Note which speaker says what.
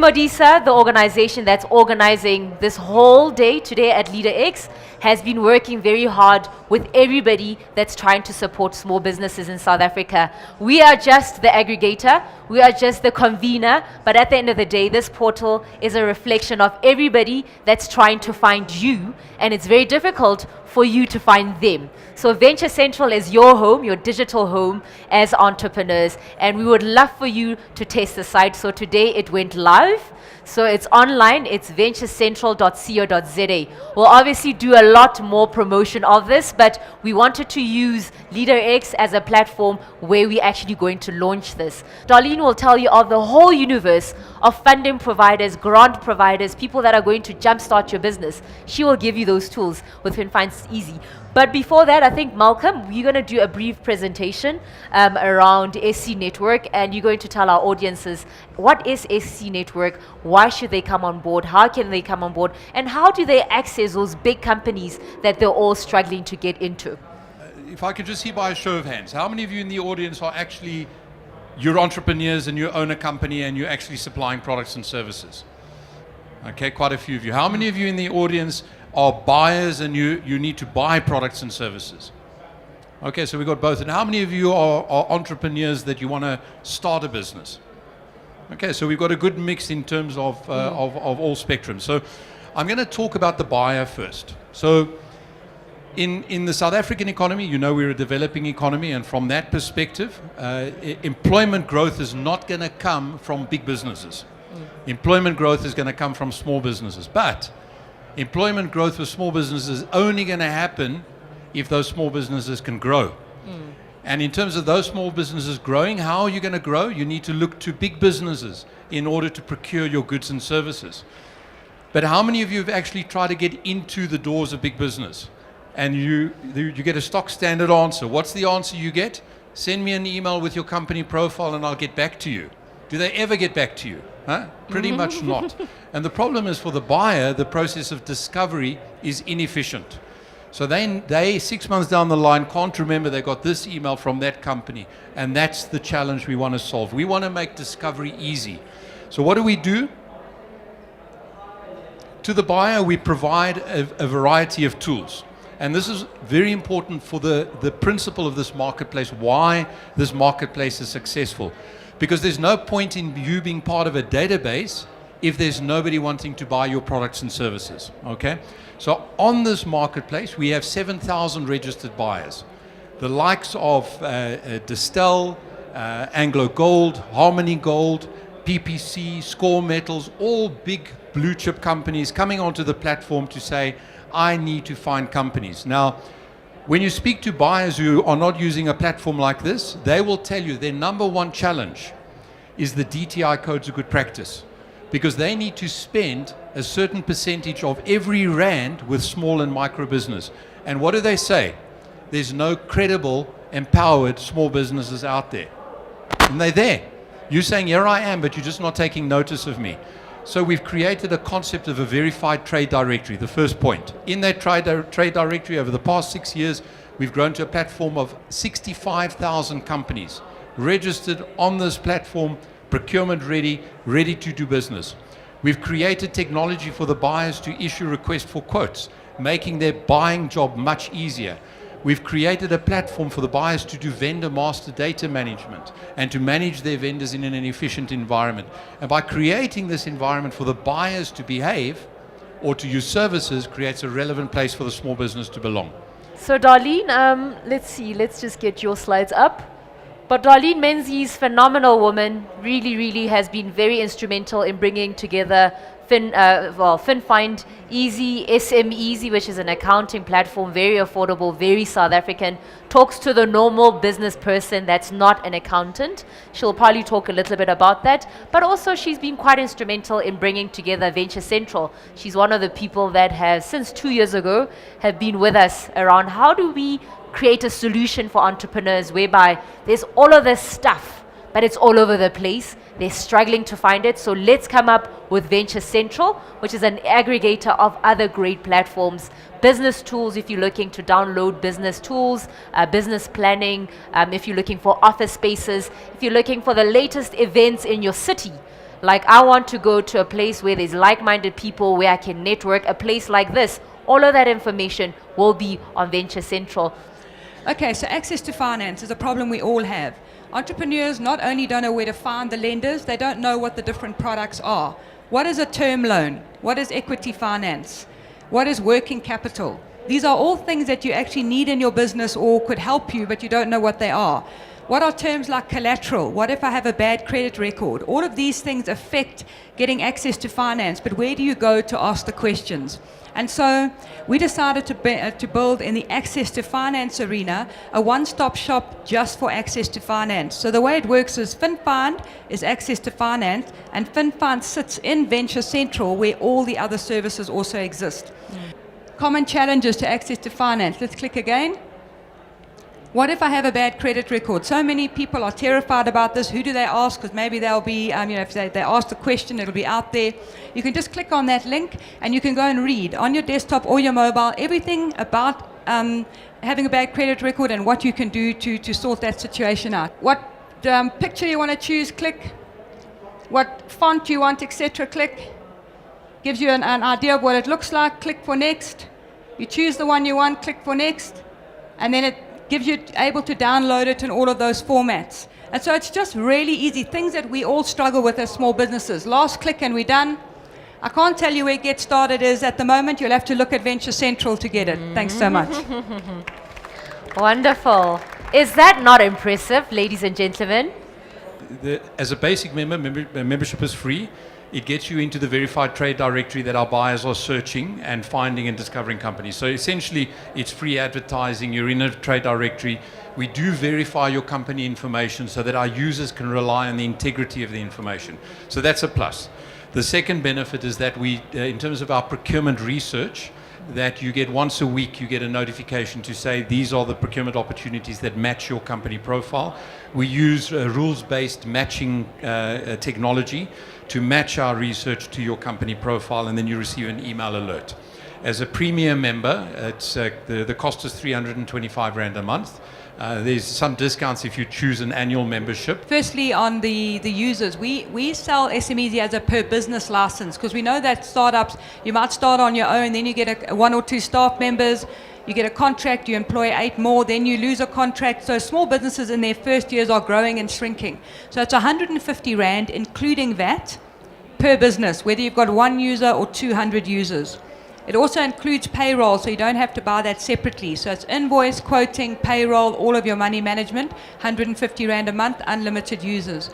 Speaker 1: Modisa, the organization that's organizing this whole day today at LeaderEx, has been working very hard with everybody that's trying to support small businesses in South Africa. We are just the aggregator, we are just the convener, but at the end of the day, this portal is a reflection of everybody that's trying to find you, and it's very difficult for you to find them. So Venture Central is your home, your digital home as entrepreneurs, and we would love for you to test the site. So today it went live. So it's online, it's venturecentral.co.za. We'll obviously do a lot more promotion of this, but we wanted to use LeaderEx as a platform where we're actually going to launch this. Darlene will tell you of the whole universe of funding providers, grant providers, people that are going to jumpstart your business. She will give you those tools within Finance Easy. But before that, I think, Malcolm, you're going to do a brief presentation around SC Network, and you're going to tell our audiences what is SC Network, why should they come on board, how can they come on board, and how do they access those big companies that they're all struggling to get into.
Speaker 2: If I could just see by a show of hands, how many of you in the audience are actually, you're entrepreneurs and you own a company and you're actually supplying products and services? Okay, quite a few of you. How many of you in the audience are buyers and you need to buy products and services? Okay, so we've got both. And how many of you are entrepreneurs that you want to start a business? Okay, so we've got a good mix in terms of all spectrums. So I'm going to talk about the buyer first. So in the South African economy, you know we're a developing economy, and from that perspective, employment growth is not going to come from big businesses. Employment growth is going to come from small businesses. But employment growth for small businesses is only going to happen if those small businesses can grow. And in terms of those small businesses growing, how are you going to grow? You need to look to big businesses in order to procure your goods and services. But how many of you have actually tried to get into the doors of big business? And you get a stock standard answer. What's the answer you get? Send me an email with your company profile and I'll get back to you. Do they ever get back to you? Huh? Pretty much not. And the problem is, for the buyer, the process of discovery is inefficient. So they 6 months down the line can't remember they got this email from that company. And that's the challenge we want to solve. We want to make discovery easy. So what do? To the buyer, we provide a variety of tools. And this is very important for the principle of this marketplace, why this marketplace is successful. Because there's no point in you being part of a database if there's nobody wanting to buy your products and services, okay? So on this marketplace, we have 7,000 registered buyers. The likes of Distel, Anglo Gold, Harmony Gold, PPC, Score Metals, all big blue chip companies coming onto the platform to say, I need to find companies. Now, when you speak to buyers who are not using a platform like this, they will tell you their number one challenge is the DTI codes of good practice, because they need to spend a certain percentage of every rand with small and micro business. And what do they say? There's no credible, empowered small businesses out there. And they're there. You're saying, here I am, but you're just not taking notice of me. So we've created a concept of a verified trade directory, the first point. In that trade directory, over the past 6 years, we've grown to a platform of 65,000 companies registered on this platform, procurement ready to do business. We've created technology for the buyers to issue requests for quotes, making their buying job much easier. We've created a platform for the buyers to do vendor master data management and to manage their vendors in an efficient environment. And by creating this environment for the buyers to behave or to use services, creates a relevant place for the small business to belong.
Speaker 1: So Darlene, let's just get your slides up. But Darlene Menzies, phenomenal woman, really has been very instrumental in bringing together FinFind Easy, SM Easy, which is an accounting platform, very affordable, very South African, talks to the normal business person that's not an accountant. She'll probably talk a little bit about that, but also she's been quite instrumental in bringing together Venture Central. She's one of the people that has, since 2 years ago, have been with us around how do we create a solution for entrepreneurs whereby there's all of this stuff, but it's all over the place. They're struggling to find it. So let's come up with Venture Central, which is an aggregator of other great platforms, business tools if you're looking to download business tools, business planning, if you're looking for office spaces, if you're looking for the latest events in your city. Like I want to go to a place where there's like-minded people, where I can network, a place like this. All of that information will be on Venture Central.
Speaker 3: Okay, so access to finance is a problem we all have. Entrepreneurs not only don't know where to find the lenders, they don't know what the different products are. What is a term loan? What is equity finance? What is working capital? These are all things that you actually need in your business or could help you, but you don't know what they are. What are terms like collateral? What if I have a bad credit record? All of these things affect getting access to finance, but where do you go to ask the questions? And so we decided to build in the access to finance arena a one-stop shop just for access to finance. So the way it works is FinFind is access to finance, and FinFind sits in Venture Central where all the other services also exist. Common challenges to access to finance. Let's click again. What if I have a bad credit record? So many people are terrified about this. Who do they ask? Because maybe they'll be, if they ask the question, it'll be out there. You can just click on that link and you can go and read on your desktop or your mobile everything about having a bad credit record and what you can do to sort that situation out. What picture you want to choose, click. What font you want, etc., click. Gives you an idea of what it looks like, click for next. You choose the one you want, click for next. And then it gives you able to download it in all of those formats. And so it's just really easy, things that we all struggle with as small businesses. Last click and we're done. I can't tell you where Get Started is at the moment. You'll have to look at Venture Central to get it. Thanks so much.
Speaker 1: Wonderful. Is that not impressive, ladies and gentlemen?
Speaker 2: As a basic membership is free. It gets you into the verified trade directory that our buyers are searching and finding and discovering companies. So essentially, it's free advertising. You're in a trade directory. We do verify your company information so that our users can rely on the integrity of the information. So that's a plus. The second benefit is that we, in terms of our procurement research, that you get once a week, you get a notification to say these are the procurement opportunities that match your company profile. We use rules-based matching technology to match our research to your company profile, and then you receive an email alert. As a premium member, it's, the cost is 325 Rand a month. There's some discounts if you choose an annual membership.
Speaker 3: Firstly, on the users, we sell SMEs as a per business license because we know that startups, you might start on your own, then you get one or two staff members, you get a contract, you employ 8 more, then you lose a contract. So small businesses in their first years are growing and shrinking. So it's 150 Rand, including VAT, per business, whether you've got 1 user or 200 users. It also includes payroll, so you don't have to buy that separately. So it's invoice, quoting, payroll, all of your money management, 150 Rand a month, unlimited users.